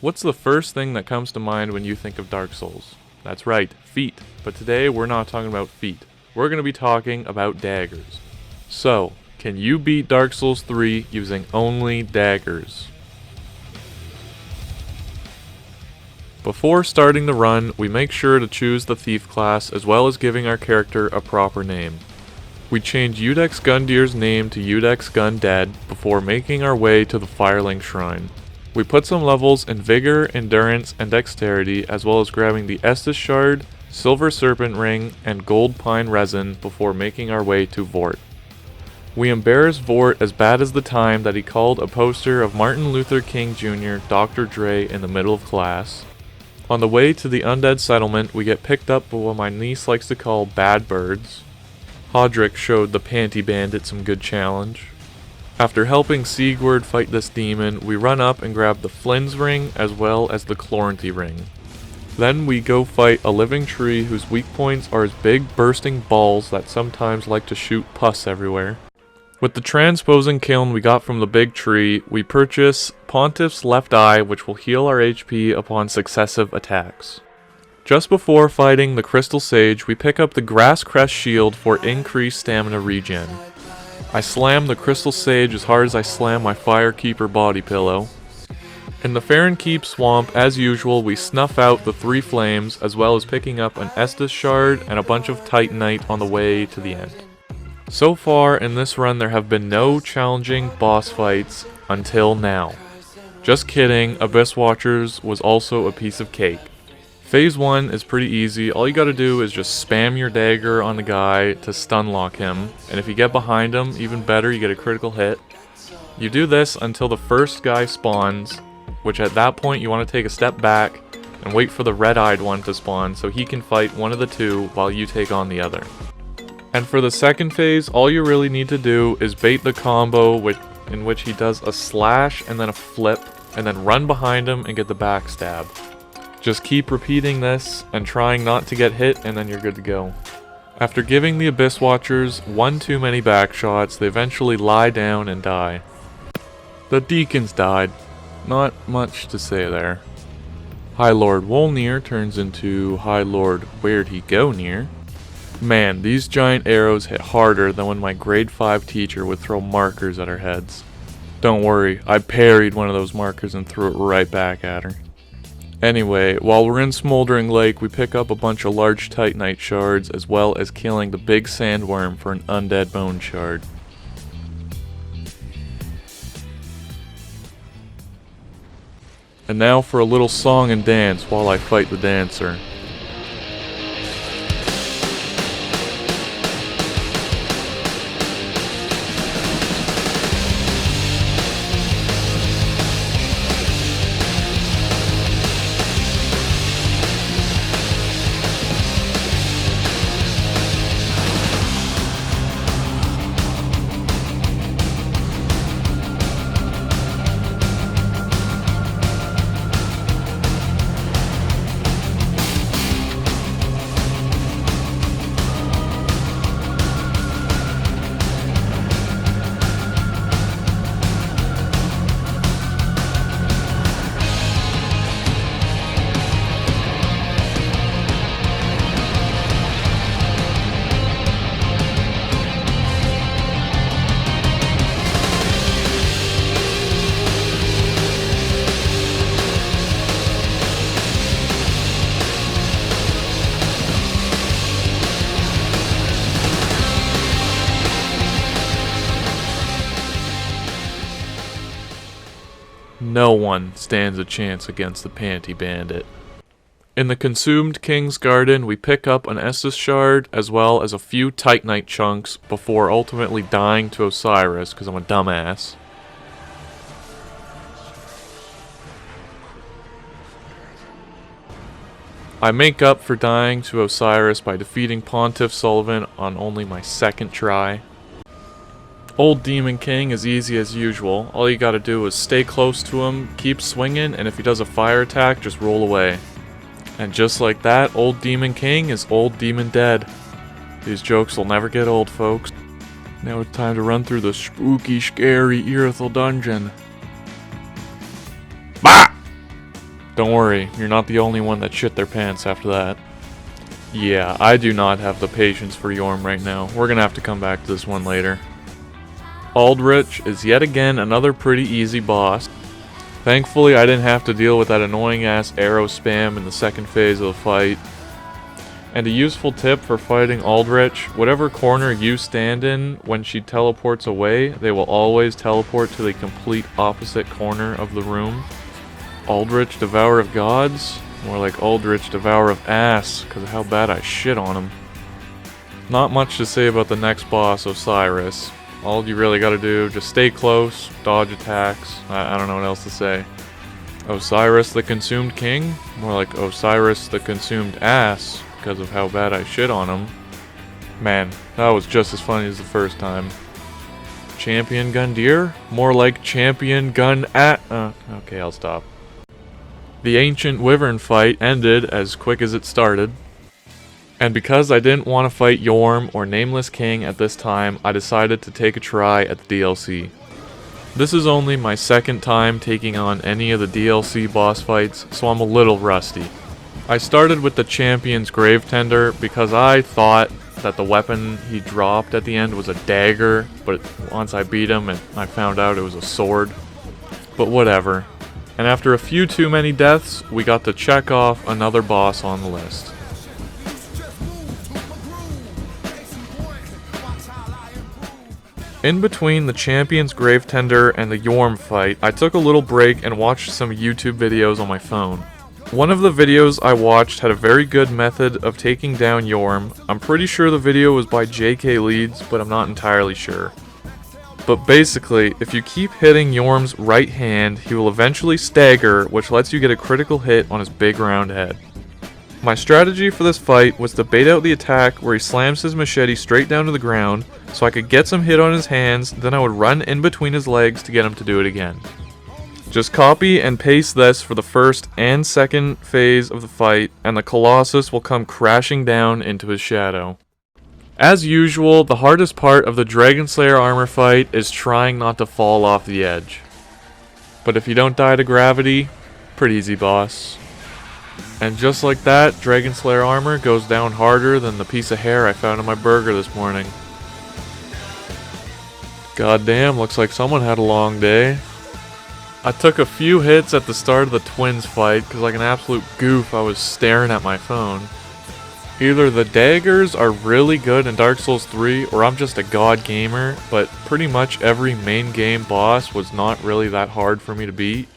What's the first thing that comes to mind when you think of Dark Souls? That's right, feet. But today we're not talking about feet. We're going to be talking about daggers. So, can you beat Dark Souls 3 using only daggers? Before starting the run, we make sure to choose the thief class as well as giving our character a proper name. We change Udex Gundir's name to Udex Gundead before making our way to the Firelink Shrine. We put some levels in Vigor, Endurance, and Dexterity as well as grabbing the Estus Shard, Silver Serpent Ring, and Gold Pine Resin before making our way to Vort. We embarrass Vort as bad as the time that he called a poster of Martin Luther King Jr., Dr. Dre in the middle of class. On the way to the Undead Settlement, we get picked up by what my niece likes to call bad birds. Hodrick showed the Panty Bandit some good challenge. After helping Sigurd fight this demon, we run up and grab the Flynn's Ring as well as the Chloranthy Ring. Then we go fight a living tree whose weak points are as big bursting balls that sometimes like to shoot pus everywhere. With the transposing kiln we got from the big tree, we purchase Pontiff's Left Eye, which will heal our HP upon successive attacks. Just before fighting the Crystal Sage, we pick up the Grass Crest Shield for increased stamina regen. I slam the Crystal Sage as hard as I slam my Firekeeper body pillow. In the Farron Keep Swamp, as usual, we snuff out the 3 flames, as well as picking up an Estus Shard and a bunch of Titanite on the way to the end. So far in this run there have been no challenging boss fights until now. Just kidding, Abyss Watchers was also a piece of cake. Phase 1 is pretty easy. All you gotta do is just spam your dagger on the guy to stun lock him, and if you get behind him, even better, you get a critical hit. You do this until the first guy spawns, which at that point you want to take a step back and wait for the red-eyed one to spawn so he can fight one of the two while you take on the other. And for the second phase, all you really need to do is bait the combo in which he does a slash and then a flip, and then run behind him and get the backstab. Just keep repeating this and trying not to get hit, and then you're good to go. After giving the Abyss Watchers one too many back shots, they eventually lie down and die. The Deacons died. Not much to say there. High Lord Wolnir turns into High Lord Where'd He Go Near. Man, these giant arrows hit harder than when my grade 5 teacher would throw markers at our heads. Don't worry, I parried one of those markers and threw it right back at her. Anyway, while we're in Smoldering Lake, we pick up a bunch of large Titanite shards as well as killing the big sandworm for an undead bone shard. And now for a little song and dance while I fight the dancer. No one stands a chance against the Panty Bandit. In the Consumed King's Garden, we pick up an Estus Shard as well as a few Titanite chunks before ultimately dying to Osiris because I'm a dumbass. I make up for dying to Osiris by defeating Pontiff Sullivan on only my second try. Old Demon King is easy as usual. All you gotta do is stay close to him, keep swinging, and if he does a fire attack, just roll away. And just like that, Old Demon King is Old Demon dead. These jokes will never get old, folks. Now it's time to run through the spooky, scary Irithel dungeon. Bah! Don't worry, you're not the only one that shit their pants after that. Yeah, I do not have the patience for yhorm right now. We're gonna have to come back to this one later. Aldrich is yet again another pretty easy boss. Thankfully, I didn't have to deal with that annoying ass arrow spam in the second phase of the fight. And a useful tip for fighting Aldrich, whatever corner you stand in, when she teleports away, they will always teleport to the complete opposite corner of the room. Aldrich, Devourer of Gods? More like Aldrich, Devourer of Ass, because of how bad I shit on him. Not much to say about the next boss, Osiris. All you really gotta do, just stay close, dodge attacks, I don't know what else to say. Osiris the Consumed King? More like Osiris the Consumed Ass, because of how bad I shit on him. Man, that was just as funny as the first time. Champion Gundyr? More like Champion Gun at. Okay, I'll stop. The Ancient Wyvern fight ended as quick as it started. And because I didn't want to fight yhorm or Nameless King at this time, I decided to take a try at the DLC. This is only my second time taking on any of the DLC boss fights, so I'm a little rusty. I started with the Champion's Gravetender because I thought that the weapon he dropped at the end was a dagger, but once I beat him, I found out it was a sword. But whatever. And after a few too many deaths, we got to check off another boss on the list. In between the Champion's Gravetender and the yhorm fight, I took a little break and watched some YouTube videos on my phone. One of the videos I watched had a very good method of taking down yhorm. I'm pretty sure the video was by JK Leeds, but I'm not entirely sure. But basically, if you keep hitting yhorm's right hand, he will eventually stagger, which lets you get a critical hit on his big round head. My strategy for this fight was to bait out the attack where he slams his machete straight down to the ground, so I could get some hit on his hands, then I would run in between his legs to get him to do it again. Just copy and paste this for the first and second phase of the fight, and the Colossus will come crashing down into his shadow. As usual, the hardest part of the Dragon Slayer armor fight is trying not to fall off the edge. But if you don't die to gravity, pretty easy boss. And just like that, Dragon Slayer armor goes down harder than the piece of hair I found in my burger this morning. Goddamn, looks like someone had a long day. I took a few hits at the start of the twins fight, because like an absolute goof I was staring at my phone. Either the daggers are really good in Dark Souls 3, or I'm just a god gamer, but pretty much every main game boss was not really that hard for me to beat.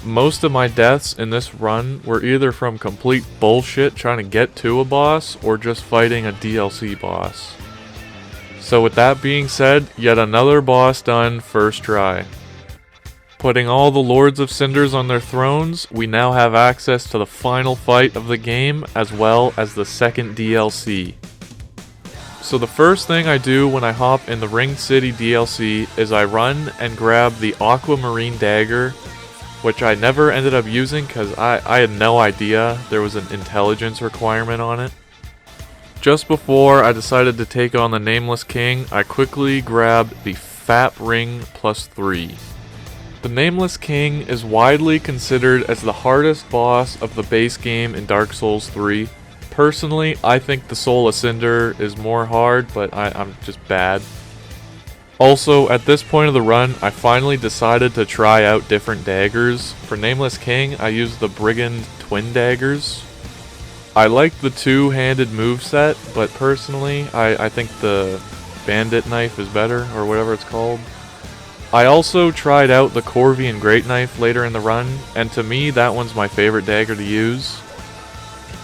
Most of my deaths in this run were either from complete bullshit trying to get to a boss, or just fighting a DLC boss. So with that being said, yet another boss done first try. Putting all the Lords of Cinders on their thrones, we now have access to the final fight of the game, as well as the second DLC. So the first thing I do when I hop in the Ring City DLC is I run and grab the Aquamarine Dagger, which I never ended up using because I had no idea there was an intelligence requirement on it. Just before I decided to take on the Nameless King, I quickly grabbed the Fat Ring +3. The Nameless King is widely considered as the hardest boss of the base game in Dark Souls 3. Personally, I think the Soul of Cinder is more hard, but I'm just bad. Also, at this point of the run, I finally decided to try out different daggers. For Nameless King, I used the Brigand Twin Daggers. I like the two-handed moveset, but personally, I think the Bandit Knife is better, or whatever it's called. I also tried out the Corvian Great Knife later in the run, and to me that one's my favorite dagger to use.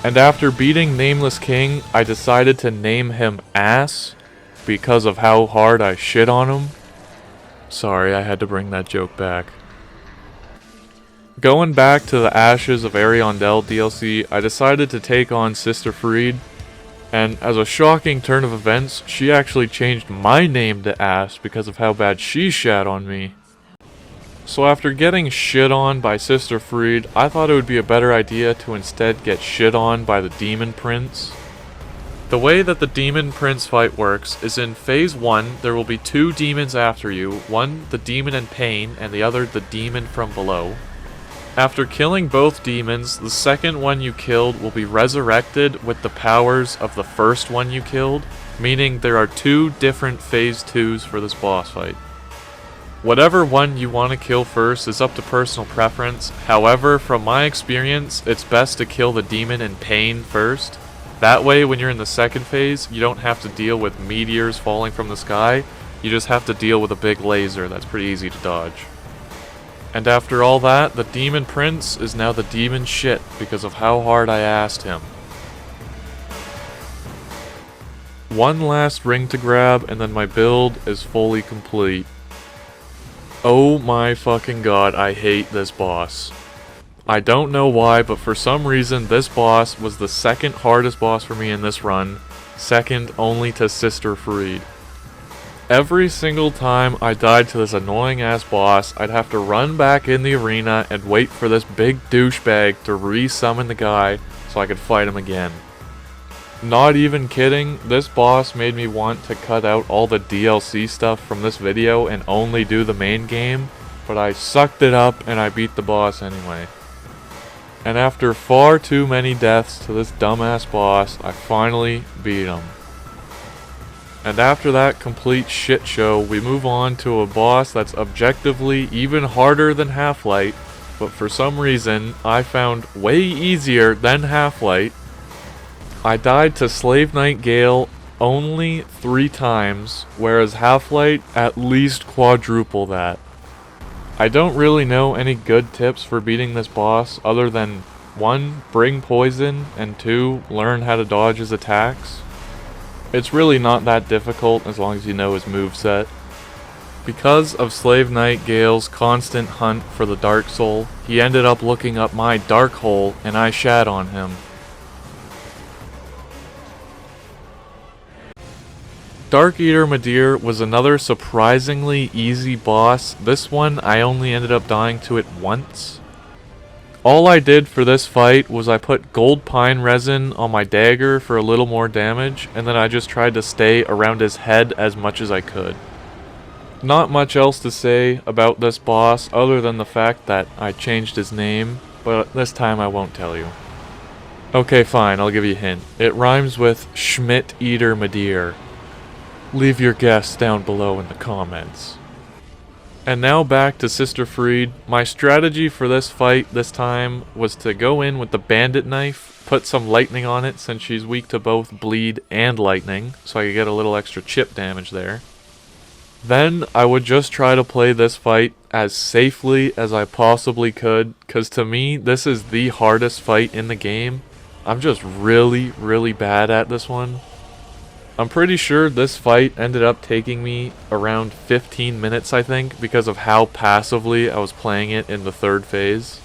And after beating Nameless King, I decided to name him Ass, because of how hard I shit on him. Sorry, I had to bring that joke back. Going back to the Ashes of Ariandel DLC, I decided to take on Sister Fried. And as a shocking turn of events, she actually changed my name to Ass because of how bad she shat on me. So after getting shit on by Sister Fried, I thought it would be a better idea to instead get shit on by the Demon Prince. The way that the Demon Prince fight works is in Phase 1, there will be two demons after you, one the Demon in Pain and the other the Demon from Below. After killing both demons, the second one you killed will be resurrected with the powers of the first one you killed, meaning there are 2 different phase 2s for this boss fight. Whatever one you want to kill first is up to personal preference. However, from my experience, it's best to kill the demon in pain first. That way, when you're in the second phase, you don't have to deal with meteors falling from the sky. You just have to deal with a big laser that's pretty easy to dodge. And after all that, the demon prince is now the demon shit because of how hard I asked him. One last ring to grab and then my build is fully complete. Oh my fucking god, I hate this boss. I don't know why, but for some reason this boss was the second hardest boss for me in this run, second only to Sister Freed. Every single time I died to this annoying ass boss, I'd have to run back in the arena and wait for this big douchebag to re-summon the guy so I could fight him again. Not even kidding, this boss made me want to cut out all the DLC stuff from this video and only do the main game, but I sucked it up and I beat the boss anyway. And after far too many deaths to this dumbass boss, I finally beat him. And after that complete shit show, we move on to a boss that's objectively even harder than Half-Light, but for some reason, I found way easier than Half-Light. I died to Slave Knight Gale only 3 times, whereas Half-Light at least quadruple that. I don't really know any good tips for beating this boss other than 1. Bring poison, and 2. Learn how to dodge his attacks. It's really not that difficult as long as you know his moveset. Because of Slave Knight Gale's constant hunt for the Dark Soul, he ended up looking up my Dark Hole and I shat on him. Dark Eater Madir was another surprisingly easy boss. This one I only ended up dying to it once. All I did for this fight was I put gold pine resin on my dagger for a little more damage, and then I just tried to stay around his head as much as I could. Not much else to say about this boss other than the fact that I changed his name, but this time I won't tell you. Okay, fine, I'll give you a hint. It rhymes with Schmidt Eater Madir. Leave your guess down below in the comments. And now back to Sister Freed. My strategy for this fight this time was to go in with the bandit knife, put some lightning on it since she's weak to both bleed and lightning, so I could get a little extra chip damage there. Then I would just try to play this fight as safely as I possibly could, because to me this is the hardest fight in the game. I'm just really, really bad at this one. I'm pretty sure this fight ended up taking me around 15 minutes, I think, because of how passively I was playing it in the third phase.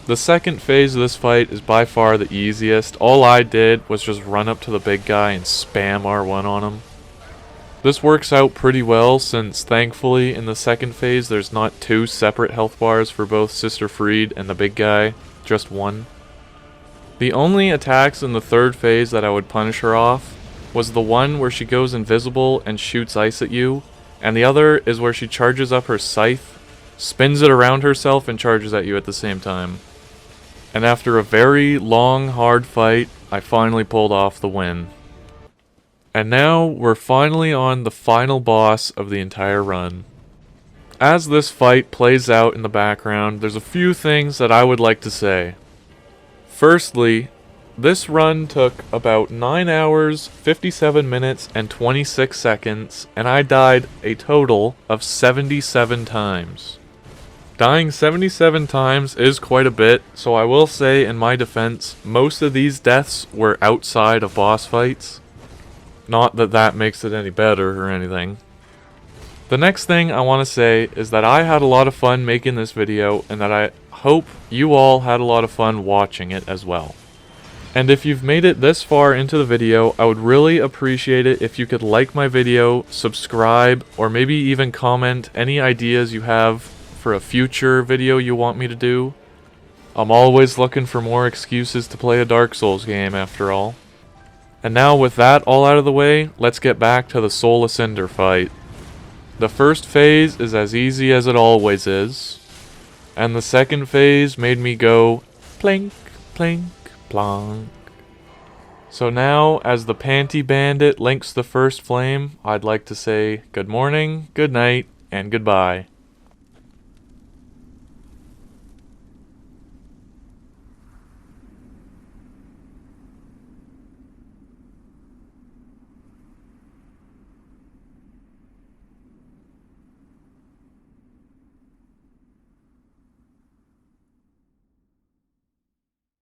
The second phase of this fight is by far the easiest. All I did was just run up to the big guy and spam R1 on him. This works out pretty well since, thankfully, in the second phase there's not 2 separate health bars for both Sister Freed and the big guy, just 1. The only attacks in the third phase that I would punish her off was the one where she goes invisible and shoots ice at you, and the other is where she charges up her scythe, spins it around herself, and charges at you at the same time. And after a very long, hard fight, I finally pulled off the win. And now, we're finally on the final boss of the entire run. As this fight plays out in the background, there's a few things that I would like to say. Firstly, this run took about 9 hours, 57 minutes, and 26 seconds, and I died a total of 77 times. Dying 77 times is quite a bit, so I will say in my defense, most of these deaths were outside of boss fights. Not that that makes it any better or anything. The next thing I want to say is that I had a lot of fun making this video, and that I hope you all had a lot of fun watching it as well. And if you've made it this far into the video, I would really appreciate it if you could like my video, subscribe, or maybe even comment any ideas you have for a future video you want me to do. I'm always looking for more excuses to play a Dark Souls game, after all. And now with that all out of the way, let's get back to the Soul Ascender fight. The first phase is as easy as it always is. And the second phase made me go plink, plink, plonk. So now, as the Panty Bandit links the first flame, I'd like to say good morning, good night, and goodbye.